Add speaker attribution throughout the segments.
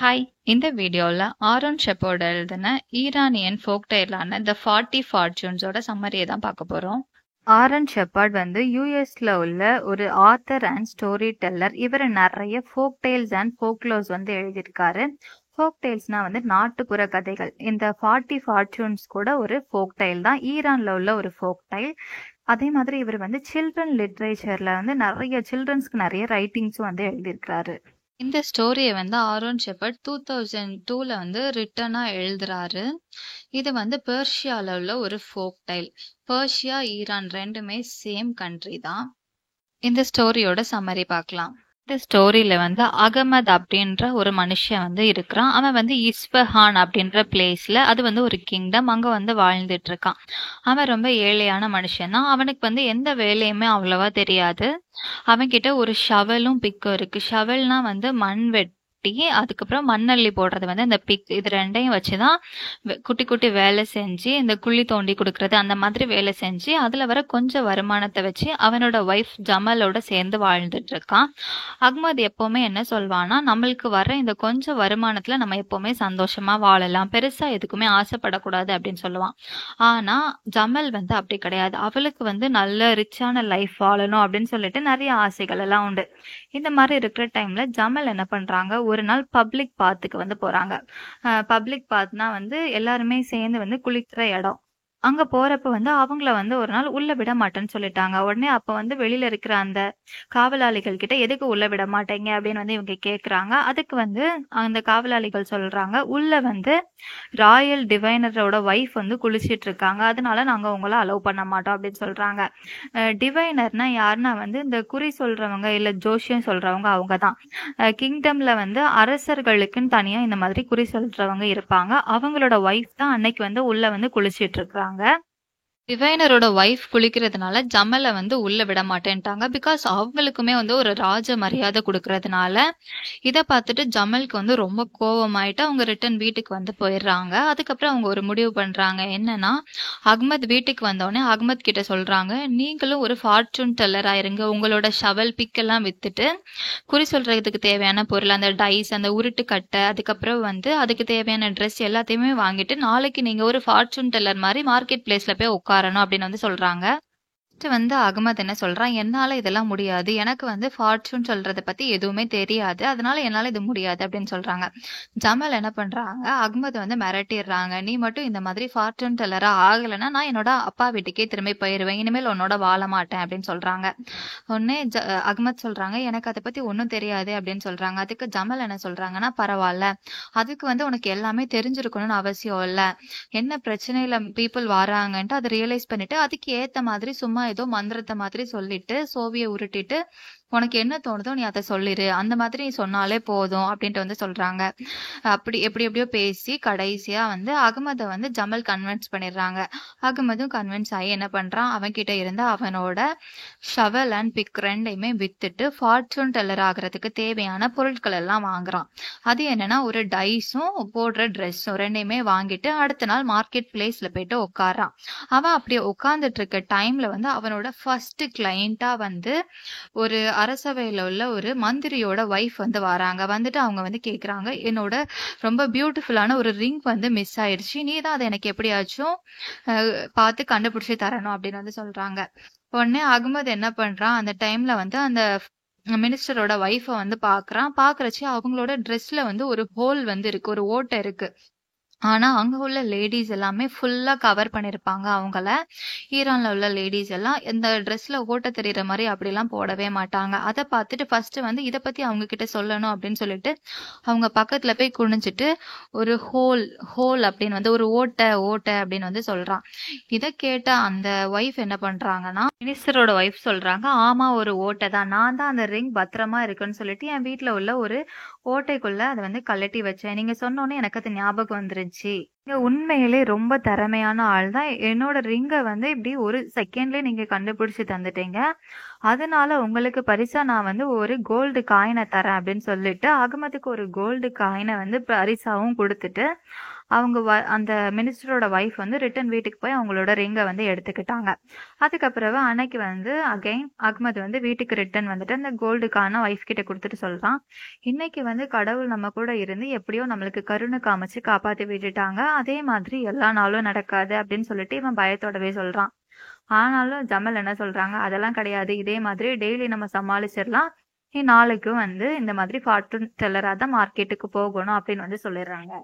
Speaker 1: Hi! இந்த வீடியோல Aaron shepherd எழுதின ஈரானியன் ஃபோக் டேலான த 40 ஃபார்ச்சூன்ஸோட சம்மரியை தான் பார்க்க போறோம். ஆரோன் ஷெப்பர்ட் வந்து யூஎஸ்ல உள்ள ஒரு ஆத்தர் அண்ட் ஸ்டோரி டெல்லர். இவர் நிறைய ஃபோக் டேல்ஸ் அண்ட் ஃபோக்லோர்ஸ் வந்து எழுதியிருக்காரு. ஃபோக் டேல்ஸ்னா வந்து நாட்டுப்புற கதைகள். இந்த 40 ஃபார்ச்சூன்ஸ் கூட ஒரு ஃபோக் டெய்ல் தான். ஈரான்ல உள்ள ஒரு ஃபோக் டெய்ல். அதே மாதிரி இவர் வந்து சில்ட்ரன் லிட்ரேச்சர்ல வந்து நிறைய சில்ட்ரன்ஸ்க்கு நிறைய ரைட்டிங்ஸும் வந்து எழுதியிருக்கிறாரு. இந்த ஸ்டோரியை வந்து ஆரோன் ஷெப்பர்ட் 2002ல வந்து ரிட்டனா எழுதுறாரு. இது வந்து பெர்ஷியால உள்ள ஒரு ஃபோக் டைல். பெர்ஷியா, ஈரான் ரெண்டுமே சேம் கண்ட்ரி தான். இந்த ஸ்டோரியோட சம்மரி பார்க்கலாம். இந்த ஸ்டோரியில வந்து அகமது அப்படின்ற ஒரு மனுஷன் வந்து இருக்கிறான். அவன் வந்து இஸ்பஹான் அப்படின்ற பிளேஸ்ல, அது வந்து ஒரு கிங்டம், அங்க வந்து வாழ்ந்துட்டு இருக்கான். அவன் ரொம்ப ஏழையான மனுஷன் தான். அவனுக்கு வந்து எந்த வேலையுமே அவ்வளவா தெரியாது. அவன்கிட்ட ஒரு ஷவலும் பிக்கும் இருக்கு. ஷவல்னா வந்து மண் வெட்டி, அதுக்கப்புறம் மண்ணள்ளி போடுறது வந்து இந்த பிக். இது ரெண்டையும் வச்சுதான் குட்டி குட்டி வேலை செஞ்சு, இந்த குழி தோண்டி கொடுக்கறது அந்த மாதிரி வேலை செஞ்சு அதுல வர கொஞ்சம் வருமானத்தை வச்சு அவனோட ஒய்ஃப் ஜமலோட சேர்ந்து வாழ்ந்துட்டு இருக்கான். அகமது எப்பவுமே என்ன சொல்வானா, நம்மளுக்கு வர இந்த கொஞ்சம் வருமானத்துல நம்ம எப்பவுமே சந்தோஷமா வாழலாம், பெருசா எதுக்குமே ஆசைப்படக்கூடாது அப்படின்னு சொல்லுவான். ஆனா ஜமல் வந்து அப்படி கிடையாது. அவளுக்கு வந்து நல்ல ரிச்சான லைஃப் வாழணும் அப்படின்னு சொல்லிட்டு நிறைய ஆசைகள் எல்லாம் உண்டு. இந்த மாதிரி இருக்கிற டைம்ல ஜமல் என்ன பண்றாங்க, ஒரு நாள் பப்ளிக் பாத்துக்கு வந்து போறாங்க. பப்ளிக் பாத்னா வந்து எல்லாருமே சேர்ந்து வந்து குளிக்கிற இடம். அங்க போறப்ப வந்து அவங்கள வந்து ஒரு நாள் உள்ள விட மாட்டேன்னு சொல்லிட்டாங்க. உடனே அப்ப வந்து வெளியில இருக்கிற அந்த காவலாளிகள் கிட்ட எதுக்கு உள்ள விட மாட்டீங்க அப்படின்னு வந்து இவங்க கேக்குறாங்க. அதுக்கு வந்து அந்த காவலாளிகள் சொல்றாங்க, உள்ள வந்து ராயல் டிவைனரோட ஒய்ஃப் வந்து குளிச்சிட்டு இருக்காங்க, அதனால நாங்க உங்களை அலோவ் பண்ண மாட்டோம் அப்படின்னு சொல்றாங்க. டிவைனர்னா யாருன்னா வந்து இந்த குறி சொல்றவங்க இல்ல ஜோஷியம் சொல்றவங்க, அவங்க தான். கிங்டம்ல வந்து அரசர்களுக்குன்னு தனியா இந்த மாதிரி குறி சொல்றவங்க இருப்பாங்க. அவங்களோட ஒய்ஃப் தான் அன்னைக்கு வந்து உள்ள வந்து குளிச்சிட்டு இருக்காங்க. டிவைனரோட ஒய்ஃப் குளிக்கிறதுனால ஜமலை வந்து உள்ள விட மாட்டேன்ட்டாங்க. பிகாஸ் அவங்களுக்குமே வந்து ஒரு ராஜ மரியாதை கொடுக்கறதுனால. இதை பார்த்துட்டு ஜமலுக்கு வந்து ரொம்ப கோவமாயிட்டு அவங்க ரிட்டர்ன் வீட்டுக்கு வந்து போயிடுறாங்க. அதுக்கப்புறம் அவங்க ஒரு முடிவு பண்றாங்க. என்னன்னா, அகமத் வீட்டுக்கு வந்தோடனே அகமத் கிட்ட சொல்றாங்க, நீங்களும் ஒரு ஃபார்ச்சூன் டெல்லர் ஆயிருங்க. உங்களோட ஷவல் பிக் எல்லாம் வித்துட்டு குறி சொல்றதுக்கு தேவையான பொருள், அந்த டைஸ், அந்த உருட்டு கட்டை, அதுக்கப்புறம் வந்து அதுக்கு தேவையான ட்ரெஸ் எல்லாத்தையுமே வாங்கிட்டு நாளைக்கு நீங்க ஒரு ஃபார்ச்சூன் டெல்லர் மாதிரி மார்க்கெட் பிளேஸ்ல போய் உட்காரணும் அப்படின்னு வந்து சொல்றாங்க. வந்து அகமது என்ன சொல்றான், என்னால இதெல்லாம் முடியாது, எனக்கு வந்து ஃபார்ச்சூன் சொல்றத பத்தி எதுவுமே தெரியாது, அதனால என்னால இது முடியாது அப்படின்னு சொல்றாங்க. ஜமல் என்ன பண்றாங்க, அகமது வந்து மிரட்டிடுறாங்க, நீ மட்டும் இந்த மாதிரி ஃபார்ச்சூன் டெல்லரா ஆகலைன்னா நான் என்னோட அப்பா வீட்டுக்கே திரும்பி போயிருவேன், இனிமேல் உன்னோட வாழ மாட்டேன் அப்படின்னு சொல்றாங்க. உடனே அகமது சொல்றாங்க, எனக்கு அதை பத்தி ஒன்றும் தெரியாது அப்படின்னு சொல்றாங்க. அதுக்கு ஜமல் என்ன சொல்றாங்கன்னா, பரவாயில்ல, அதுக்கு வந்து உனக்கு எல்லாமே தெரிஞ்சிருக்கணும்னு அவசியம் இல்லை, என்ன பிரச்சனையில பீப்புள் வராங்கன்ட்டு அதை ரியலைஸ் பண்ணிட்டு அதுக்கு ஏத்த மாதிரி சும்மா ஏதோ மந்திரத்தை மாதிரி சொல்லிட்டு சோவியை உருட்டிட்டு உனக்கு என்ன தோணுதோ நீ அதை சொல்லிரு, அந்த மாதிரி நீ சொன்னாலே போதும் அப்படின்ட்டு வந்து சொல்றாங்க. அப்படி எப்படியோ பேசி கடைசியா வந்து அகமதை வந்து ஜமல் கன்வின்ஸ் பண்ணிடுறாங்க. அகமதும் கன்வின்ஸ் ஆகி என்ன பண்றான், அவன் கிட்ட இருந்த அவனோட ஷவல் அண்ட் பிக் ரெண்டையுமே வித்துட்டு ஃபார்ச்சூன் டெல்லர் ஆகிறதுக்கு தேவையான பொருட்கள் எல்லாம் வாங்குறான். அது என்னன்னா, ஒரு டைஸும் போடுற ட்ரெஸ்ஸும் ரெண்டையுமே வாங்கிட்டு அடுத்த நாள் மார்க்கெட் பிளேஸ்ல போயிட்டு உட்காரான். அவன் அப்படியே உட்கார்ந்துட்டு இருக்க டைம்ல வந்து அவனோட ஃபர்ஸ்ட் கிளைண்டா வந்து ஒரு அரசவையில உள்ள ஒரு மந்திரியோட ஒய்ஃப் வந்து வராங்க. வந்துட்டு அவங்க வந்து கேக்குறாங்க, என்னோட ரொம்ப பியூட்டிஃபுல்லான ஒரு ரிங் வந்து மிஸ் ஆயிடுச்சு, நீ தான் அதை எனக்கு எப்படியாச்சும் பார்த்து கண்டுபிடிச்சு தரணும் அப்படின்னு வந்து சொல்றாங்க. உடனே அகமது என்ன பண்றான், அந்த டைம்ல வந்து அந்த மினிஸ்டரோட ஒய்ஃபை வந்து பாக்குறான். பாக்குறச்சு அவங்களோட ட்ரெஸ்ல வந்து ஒரு ஹோல் வந்து இருக்கு, ஒரு ஓட்டை இருக்கு. ஆனா அங்க உள்ள லேடிஸ் எல்லாமே ஃபுல்லா கவர் பண்ணிருப்பாங்க அவங்கள. ஈரான்ல உள்ள லேடிஸ் எல்லாம் இந்த ட்ரெஸ்ல ஓட்ட தெரியுற மாதிரி அப்படிலாம் போடவே மாட்டாங்க. அதை பார்த்துட்டு ஃபர்ஸ்ட் வந்து இதை பத்தி அவங்க கிட்ட சொல்லணும் அப்படின்னு சொல்லிட்டு அவங்க பக்கத்துல போய் குனிஞ்சிட்டு ஒரு ஹோல் அப்படின்னு வந்து ஒரு ஓட்டை அப்படின்னு வந்து சொல்றான். இதை கேட்ட அந்த ஒய்ஃப் என்ன பண்றாங்கன்னா, மினிஸ்டரோட ஒய்ஃப் சொல்றாங்க, ஆமா ஒரு ஓட்டை தான், நான் தான் அந்த ரிங் பத்திரமா இருக்குன்னு சொல்லிட்டு என் வீட்டுல உள்ள ஒரு ஓட்டைக்குள்ள அதை வந்து கழட்டி வச்சேன், நீங்க சொன்னோன்னே எனக்கு அது ஞாபகம் வந்துருச்சு. நீங்க உண்மையிலே ரொம்ப திறமையான ஆள் தான். என்னோட ரிங்க வந்து இப்டி ஒரு செகண்ட்லயே நீங்க கண்டுபிடிச்சு தந்துட்டீங்க. அதனால உங்களுக்கு பரிசா நான் வந்து ஒரு கோல்டு காயின தரேன் அப்டின்னு சொல்லிட்டு, அகமதுக்கு ஒரு கோல்டு காயின வந்து பரிசாவும் குடுத்துட்டு, அவங்க அந்த மினிஸ்டரோட வைஃப் வந்து ரிட்டர்ன் வீட்டுக்கு போய் அவங்களோட ரிங்க வந்து எடுத்துக்கிட்டாங்க. அதுக்கப்புறம் அன்னைக்கு வந்து அகைன் அகமது வந்து வீட்டுக்கு ரிட்டர்ன் வந்துட்டு அந்த கோல்டு காயின வைஃப் கிட்ட குடுத்துட்டு சொல்றான். இன்னைக்கு வந்து கடவுள் நம்ம கூட இருந்து எப்படியோ நம்மளுக்கு கருணை காமிச்சு காப்பாத்தி விட்டுட்டாங்க. அதே மாதிரி எல்லா நாளும் நடக்காது அப்படின்னு சொல்லிட்டு இவன் பயத்தோடவே சொல்றான். ஆனாலும் ஜமல் என்ன சொல்றாங்க, அதெல்லாம் கிடையாது. இதே மாதிரி டெய்லி நம்ம சமாளிச்சிடலாம். நீ நாளைக்கும் வந்து இந்த மாதிரி ஃபார்ச்சூன் டெல்லரா தான் மார்க்கெட்டுக்கு போகணும் அப்படின்னு வந்து சொல்லிடுறாங்க.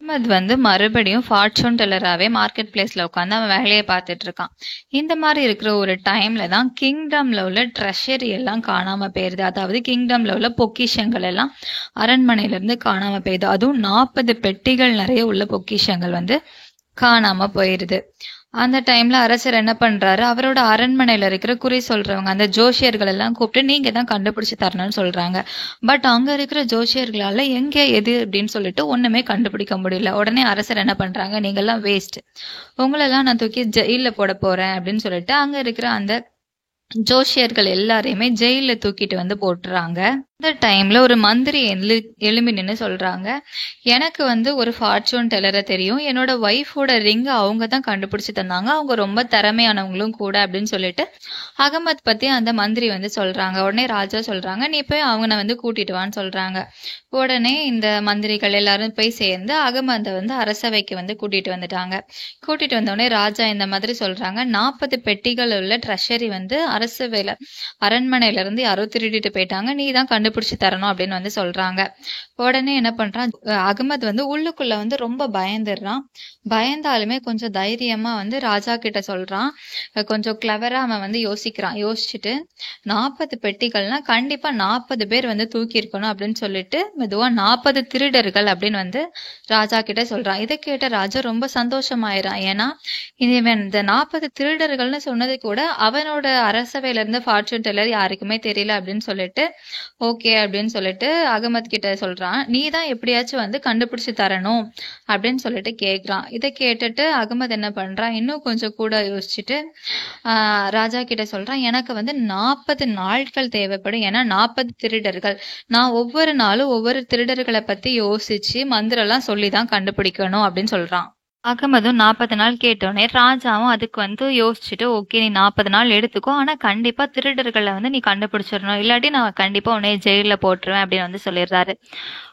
Speaker 1: அஹ்மத் வந்து மறுபடியும் ஃபார்ச்சூன் டெல்லராகவே மார்க்கெட் பிளேஸ்ல உட்காந்து அவன் வேலையை பார்த்துட்டு இருக்கான். இந்த மாதிரி இருக்கிற ஒரு டைம்ல தான் கிங்டம்ல உள்ள ட்ரெஷரி எல்லாம் காணாம போயிருது. அதாவது கிங்டம்ல உள்ள பொக்கிஷங்கள் எல்லாம் அரண்மனையில இருந்து காணாம போயிருது. அதுவும் 40 பெட்டிகள் நிறைய உள்ள பொக்கிஷங்கள் வந்து காணாம போயிருது. அந்த டைம்ல அரசர் என்ன பண்றாரு, அவரோட அரண்மனையில இருக்கிற குறி சொல்றவங்க அந்த ஜோசியர்கள் எல்லாம் கூப்பிட்டு நீங்க தான் கண்டுபிடிச்சு தரணும்னு சொல்றாங்க. பட் அங்க இருக்கிற ஜோசியர்களால எங்க எது அப்படின்னு சொல்லிட்டு ஒண்ணுமே கண்டுபிடிக்க முடியல. உடனே அரசர் என்ன பண்றாங்க, நீங்க எல்லாம் வேஸ்ட், உங்களெல்லாம் நான் தூக்கி ஜெயில போட போறேன் அப்படின்னு சொல்லிட்டு அங்க இருக்கிற அந்த ஜோசியர்கள் எல்லாரையுமே ஜெயில தூக்கிட்டு வந்து போட்டுறாங்க. இந்த டைம்ல ஒரு மந்திரி எழும்பி நின்னு சொல்றாங்க, எனக்கு வந்து ஒரு ஃபார்ச்சூன் டெல்லரை தெரியும், என்னோட ஒய்ஃபோட ரிங்க அவங்க தான் கண்டுபிடிச்சு தந்தாங்க, அவங்க ரொம்ப திறமையானவங்களும் கூட அப்படின்னு சொல்லிட்டு அகமத் பத்தி அந்த மந்திரி வந்து சொல்றாங்க. உடனே ராஜா சொல்றாங்க, நீ போய் அவனை வந்து கூட்டிட்டு வான்னு சொல்றாங்க. உடனே இந்த மந்திரிகள் எல்லாரும் போய் சேர்ந்து அகமதை வந்து அரசவைக்கு வந்து கூட்டிட்டு வந்துட்டாங்க. கூட்டிட்டு வந்தோடனே ராஜா இந்த மாதிரி சொல்றாங்க, 40 பெட்டிகள் உள்ள ட்ரெஷரி வந்து அரசவையில அரண்மனையில இருந்து யாரோ திருடிட்டு போயிட்டாங்க, நீ தான் கண்டுபிடிச்சு தரணும் அப்படின்னு வந்து சொல்றாங்க. உடனே என்ன பண்றான், அகமது வந்து உள்ளுக்குள்ள வந்து ரொம்ப பயந்துடுறான். பயந்தாலுமே கொஞ்சம் தைரியமா வந்து ராஜா கிட்ட சொல்றான். கொஞ்சம் கிளவரா அவன் வந்து யோசிச்சுட்டு 40 பெட்டிகள்னா கண்டிப்பா 40 பேர் வந்து தூக்கி இருக்கணும் அப்படின்னு சொல்லிட்டு மெதுவா 40 திருடர்கள் அப்படின்னு வந்து ராஜா கிட்ட சொல்றான். இதை கேட்ட ராஜா ரொம்ப சந்தோஷமாயிரான். ஏன்னா இவன் இந்த 40 திருடர்கள்னு சொன்னது கூட அவனோட அரசவையில இருந்து ஃபார்ச்சூன் டெல்லர் யாருக்குமே தெரியல அப்படின்னு சொல்லிட்டு ஓகே அப்படின்னு சொல்லிட்டு அகமத் கிட்ட சொல்றான், நீ தான் எப்படியாச்சும் வந்து கண்டுபிடிச்சு தரணும் அப்படின்னு சொல்லிட்டு கேட்கிறான். இதை கேட்டுட்டு அகமது என்ன பண்றான், இன்னும் கொஞ்சம் கூட யோசிச்சுட்டு ராஜா கிட்ட சொல்றான், எனக்கு வந்து 40 நாட்கள் தேவைப்படும். ஏன்னா 40 திருடர்கள், நான் ஒவ்வொரு நாளும் ஒவ்வொரு திருடர்களை பத்தி யோசிச்சு மந்திரம்லாம் சொல்லிதான் கண்டுபிடிக்கணும் அப்படின்னு சொல்றான். அகமதும் 40 நாள் கேட்டோடனே ராஜாவும் அதுக்கு வந்து யோசிச்சுட்டு ஓகே நீ 40 நாள் எடுத்துக்கோ, ஆனா கண்டிப்பா திருடர்களை வந்து நீ கண்டுபிடிச்சிடணும், இல்லாட்டி நான் கண்டிப்பா உன்னை ஜெயில போட்டுருவேன் அப்படின்னு வந்து சொல்லிடுறாரு.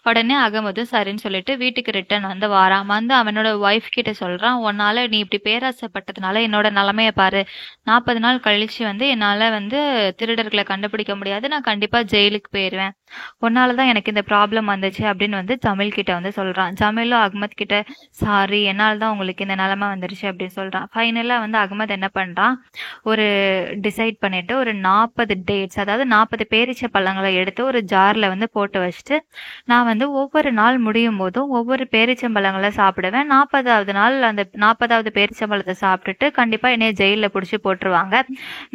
Speaker 1: உடனே அகமதும் சரின்னு சொல்லிட்டு வீட்டுக்கு ரிட்டர்ன் வந்து வாரான். வந்து அவனோட ஒய்ஃப் கிட்ட சொல்றான், உன்னால நீ இப்படி பேராசைப்பட்டதுனால என்னோட நிலைமைய பாரு, 40 நாள் கழிச்சு வந்து என்னால வந்து திருடர்களை கண்டுபிடிக்க முடியாது, நான் கண்டிப்பா ஜெயிலுக்கு போயிருவேன், உன்னாலதான் எனக்கு இந்த ப்ராப்ளம் வந்துச்சு அப்படின்னு வந்து ஜமீல் கிட்ட வந்து சொல்றான். ஜமீலும் அகமத் கிட்ட சாரி, என்னால தான் உங்களுக்கு இந்த நிலைமை வந்துருச்சு அப்படின்னு சொல்றான். ஃபைனலா வந்து அகமது என்ன பண்றான், ஒரு டிசைட் பண்ணிட்டு ஒரு 40 டேட்ஸ், அதாவது 40 பேரிச்ச பழங்களை எடுத்து ஒரு ஜார்ல வந்து போட்டு வச்சுட்டு, நான் வந்து ஒவ்வொரு நாள் முடியும் போதும் ஒவ்வொரு பேரிச்சம்பழங்களை சாப்பிடுவேன், 40வது நாள் அந்த 40வது பேரிச்சம்பழத்தை சாப்பிட்டுட்டு கண்டிப்பா என்னைய ஜெயில புடிச்சு போட்டுருவாங்க,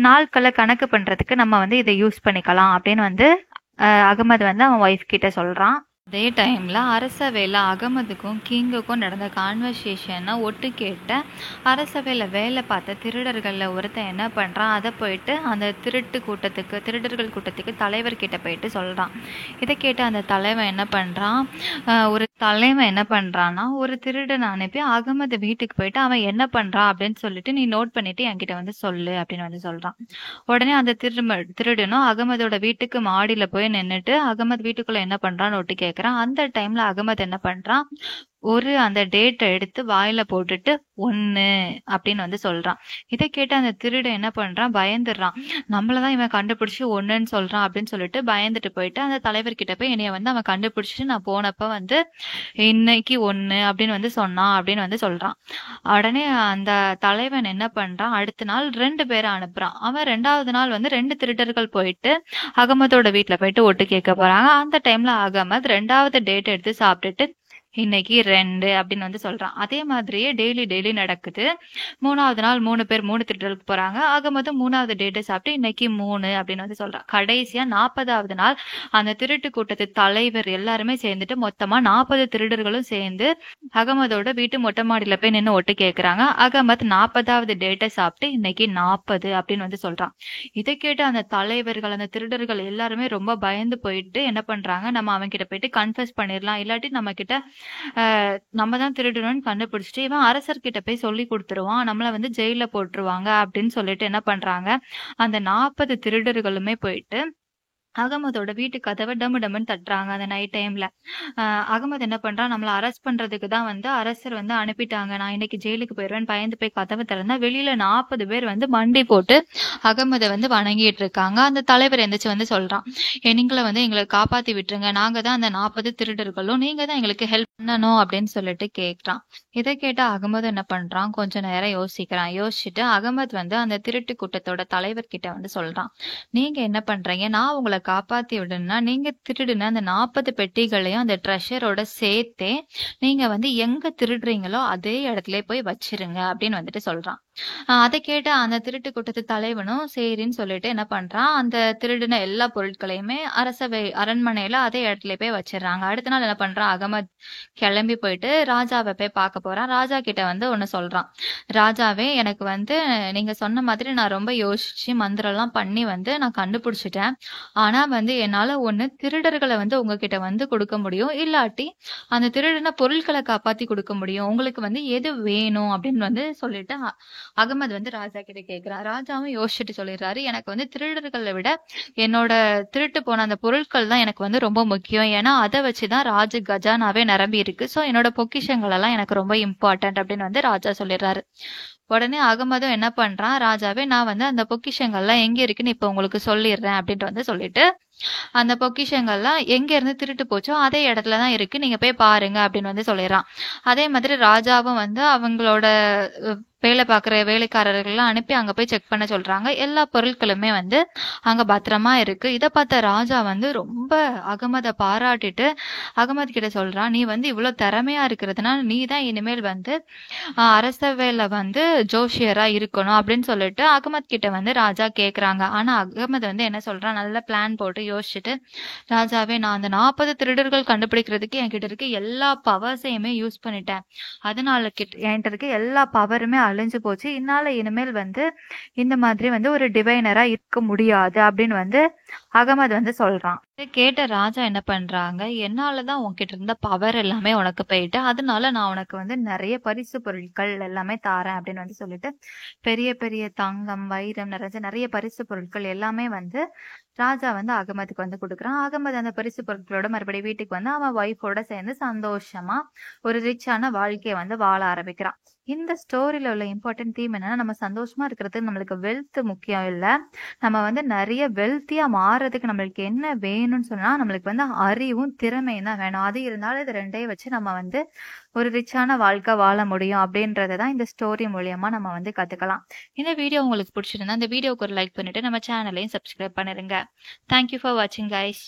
Speaker 1: நாட்களை கணக்கு பண்றதுக்கு நம்ம வந்து இதை யூஸ் பண்ணிக்கலாம் அப்படின்னு வந்து அகமது வந்து அவன் ஒய்ஃப் கிட்ட சொல்றான். அதே டைம்ல அரசவையில் அகமதுக்கும் கிங்குக்கும் நடந்த கான்வர்சேஷனை ஒட்டு கேட்ட அரசவையில் வேலை பார்த்த திருடர்களில் ஒருத்தன் என்ன பண்ணுறான், அதை போயிட்டு அந்த திருடர்கள் கூட்டத்துக்கு தலைவர்கிட்ட போயிட்டு சொல்கிறான். இதை கேட்டு அந்த தலைவன் என்ன பண்ணுறான்னா ஒரு திருடனை அனுப்பி அகமது வீட்டுக்கு போயிட்டு அவன் என்ன பண்ணுறான் அப்படின்னு சொல்லிட்டு நீ நோட் பண்ணிட்டு என்கிட்ட வந்து சொல்லு அப்படின்னு வந்து சொல்கிறான். உடனே அந்த திருடனும் அகமதோட வீட்டுக்கு மாடியில் போய் நின்றுட்டு அகமது வீட்டுக்குள்ளே என்ன பண்ணுறான்னு ஒட்டு கேட்குறான். அந்த டைம்ல அகமது என்ன பண்றான், அந்த டேட்டை எடுத்து வாயில போட்டுட்டு 1 அப்படின்னு வந்து சொல்றான். இதை கேட்டு அந்த திருடன் என்ன பண்றான், பயந்துடுறான். நம்மளதான் இவன் கண்டுபிடிச்சு 1ன்னு சொல்றான் அப்படின்னு சொல்லிட்டு பயந்துட்டு போயிட்டு அந்த தலைவர்கிட்ட போய் என்னைய வந்து அவன் கண்டுபிடிச்சு நான் போனப்ப வந்து இன்னைக்கு 1 அப்படின்னு வந்து சொன்னான் அப்படின்னு வந்து சொல்றான். உடனே அந்த தலைவன் என்ன பண்றான், அடுத்த நாள் 2 பேரை அனுப்புறான். அவன் 2வது நாள் வந்து 2 திருடர்கள் போயிட்டு அகமதோட வீட்டுல போயிட்டு ஒட்டு கேட்க போறாங்க. அந்த டைம்ல அகமது 2வது டேட் எடுத்து சாப்பிட்டுட்டு இன்னைக்கு 2 அப்படின்னு வந்து சொல்றான். அதே மாதிரியே டெய்லி நடக்குது. 3வது நாள் 3 பேர் 3 திருடர்களுக்கு போறாங்க. ஆக மொத்தம் 3வது டேட்ட சாப்பிட்டு இன்னைக்கு 3 அப்படின்னு வந்து சொல்றான். கடைசியா 40வது நாள் அந்த திருட்டு கூட்டத்து தலைவர் எல்லாருமே சேர்ந்துட்டு மொத்தமா 40 திருடர்களும் சேர்ந்து அகமதோட வீட்டு மொட்டை மாடியில போய் நின்னு ஒட்டு கேக்குறாங்க. அகமத் 40வது டேட்ட சாப்பிட்டு இன்னைக்கு 40 அப்படின்னு வந்து சொல்றான். இதை கேட்டு அந்த தலைவர்கள் அந்த திருடர்கள் எல்லாருமே ரொம்ப பயந்து போயிட்டு என்ன பண்றாங்க, நம்ம அவன் கிட்ட போயிட்டு கன்ஃபெஸ் பண்ணிடலாம், இல்லாட்டி நம்ம கிட்ட நம்ம தான் திருடணும்னு கண்டுபிடிச்சிட்டு இவன் அரசர்கிட்ட போய் சொல்லி கொடுத்துருவான், நம்மள வந்து ஜெயில போட்டுருவாங்க அப்படின்னு சொல்லிட்டு என்ன பண்றாங்க, அந்த 40 திருடர்களுமே போயிட்டு அகமதோட வீட்டு கதவை டமு டமுன்னு தட்டுறாங்க அந்த நைட் டைம்ல. அகமது என்ன பண்றான், நம்மள அரெஸ்ட் பண்றதுக்கு தான் வந்து அரசர் வந்து அனுப்பிட்டாங்க, நான் இன்னைக்கு ஜெயிலுக்கு போயிடுவேன் பயந்து போய் கதவை திறந்தா வெளியில 40 பேர் வந்து மண்டி போட்டு அகமதை வந்து வணங்கிட்டு இருக்காங்க. அந்த தலைவர் எந்திரிச்சு வந்து சொல்றான், நீங்களை வந்து எங்களை காப்பாத்தி விட்டுருங்க, நாங்க தான் அந்த 40 திருடர்களும், நீங்க தான் எங்களுக்கு ஹெல்ப் பண்ணணும் அப்படின்னு சொல்லிட்டு கேட்கிறான். இதை கேட்ட அகமது என்ன பண்றான், கொஞ்ச நேரம் யோசிக்கிறான். யோசிச்சுட்டு அகமது வந்து அந்த திருட்டு கூட்டத்தோட தலைவர் கிட்ட வந்து சொல்றான், நீங்க என்ன பண்றீங்க, நான் உங்களை காப்பாத்தி விடணும்னா நீங்க திருடுன அந்த 40 பெட்டிகளையும் அந்த ட்ரெஷரோட சேர்த்தே நீங்க வந்து எங்க திருடுறீங்களோ அதே இடத்துல போய் வச்சிருங்க அப்படின்னு வந்துட்டு சொல்றான். அதை கேட்ட அந்த திருட்டு கூட்டத்து தலைவனும் சரின்னு சொல்லிட்டு என்ன பண்றான், அந்த திருடின எல்லா பொருட்களையுமே அரண்மனையில அதே இடத்துல போய் வச்சிடறாங்க. அடுத்த நாள் என்ன பண்றான், அகமது கிளம்பி போயிட்டு ராஜாவை போய் பார்க்க போறான். ராஜா கிட்ட வந்து ஒன்னு சொல்றான், ராஜாவே எனக்கு வந்து நீங்க சொன்ன மாதிரி நான் ரொம்ப யோசிச்சு மந்திரம் எல்லாம் பண்ணி வந்து நான் கண்டுபிடிச்சிட்டேன். ஆனா வந்து என்னால ஒண்ணு திருடர்களை வந்து உங்ககிட்ட வந்து கொடுக்க முடியும், இல்லாட்டி அந்த திருடின பொருட்களை காப்பாத்தி கொடுக்க முடியும், உங்களுக்கு வந்து எது வேணும் அப்படின்னு வந்து சொல்லிட்டு அகமது வந்து ராஜா கிட்ட கேக்குறான். ராஜாவும் யோசிச்சுட்டு சொல்லிடுறாரு, எனக்கு வந்து திருடர்களை விட என்னோட திருட்டு போன அந்த பொருட்கள் தான் எனக்கு வந்து ரொம்ப முக்கியம், ஏன்னா அதை வச்சுதான் ராஜ கஜானாவே நிரம்பி இருக்கு, சோ என்னோட பொக்கிஷங்கள் எல்லாம் எனக்கு ரொம்ப இம்பார்ட்டன்ட் அப்படின்னு வந்து ராஜா சொல்லிடுறாரு. உடனே அகமதும் என்ன பண்றான், ராஜாவே நான் வந்து அந்த பொக்கிஷங்கள்லாம் எங்க இருக்குன்னு இப்ப உங்களுக்கு சொல்லிடுறேன் அப்படின்ட்டு வந்து சொல்லிட்டு அந்த பொக்கிஷங்கள்லாம் எங்க இருந்து திருட்டு போச்சோ அதே இடத்துலதான் இருக்கு, நீங்க போய் பாருங்க அப்படின்னு வந்து சொல்லிடுறான். அதே மாதிரி ராஜாவும் வந்து அவங்களோட வேலை பார்க்குற வேலைக்காரர்கள்லாம் அனுப்பி அங்க போய் செக் பண்ண சொல்றாங்க. எல்லா பொருட்களுமே வந்து அங்க பத்திரமா இருக்கு. இதை பார்த்த ராஜா வந்து ரொம்ப அகமதை பாராட்டிட்டு அகமது கிட்ட சொல்றான், நீ வந்து இவ்வளவு திறமையா இருக்கிறதுனால நீ தான் இனிமேல் வந்து அரசவையில வந்து ஜோஷியரா இருக்கணும் அப்படின்னு சொல்லிட்டு அகமத் கிட்ட வந்து ராஜா கேக்குறாங்க. ஆனா அகமது வந்து என்ன சொல்றான், நல்ல பிளான் போட்டு யோசிச்சுட்டு, ராஜாவே நான் அந்த 40 திருடர்கள் கண்டுபிடிக்கிறதுக்கு என்கிட்ட இருக்க எல்லா பவர்ஸையுமே யூஸ் பண்ணிட்டேன், அதனால என்கிட்ட இருக்க எல்லா பவருமே அழிஞ்சு போச்சு, இதனால இனிமேல் வந்து இந்த மாதிரி வந்து ஒரு டிவைனரா இருக்க முடியாது அப்படின்னு வந்து அகமது வந்து சொல்றான். கேட்ட ராஜா என்ன பண்றாங்க, என்னாலதான் உன்கிட்ட இருந்த பவர் எல்லாமே உனக்கு போயிட்டு, அதனால நான் உனக்கு வந்து நிறைய பரிசு பொருட்கள் எல்லாமே தாரேன் அப்படின்னு வந்து சொல்லிட்டு பெரிய பெரிய தங்கம் வைரம் நிறைய பரிசு பொருட்கள் எல்லாமே வந்து ராஜா வந்து அகமதுக்கு வந்து கொடுக்குறான். அகமது அந்த பரிசு பொருட்களோட மறுபடியும் வீட்டுக்கு வந்து அவன் ஒய்ஃபோட சேர்ந்து சந்தோஷமா ஒரு ரிச்சான வாழ்க்கையை வந்து வாழ ஆரம்பிக்கிறான். இந்த ஸ்டோரியில உள்ள இம்பார்ட்டன்ட் தீம் என்னன்னா, நம்ம சந்தோஷமா இருக்கிறது நம்மளுக்கு வெல்த் முக்கியம் இல்ல, நம்ம வந்து நிறைய வெல்த்தியா மாறதுக்கு நம்மளுக்கு என்ன வேணும்னு சொன்னா நம்மளுக்கு வந்து அறிவும் திறமையும் தான் வேணும். அது இருந்தாலும் இது ரெண்டையும் வச்சு நம்ம வந்து ஒரு ரிச்சான வாழ்க்கை வாழ முடியும் அப்படின்றதான் இந்த ஸ்டோரி மூலியமா நம்ம வந்து கத்துக்கலாம். இந்த வீடியோ உங்களுக்கு பிடிச்சிருந்தா இந்த வீடியோக்கு ஒரு லைக் பண்ணிட்டு நம்ம சேனலையும் சப்ஸ்கிரைப் பண்ணிருங்க. தேங்க்யூ ஃபார் வாட்சிங் கைஸ்.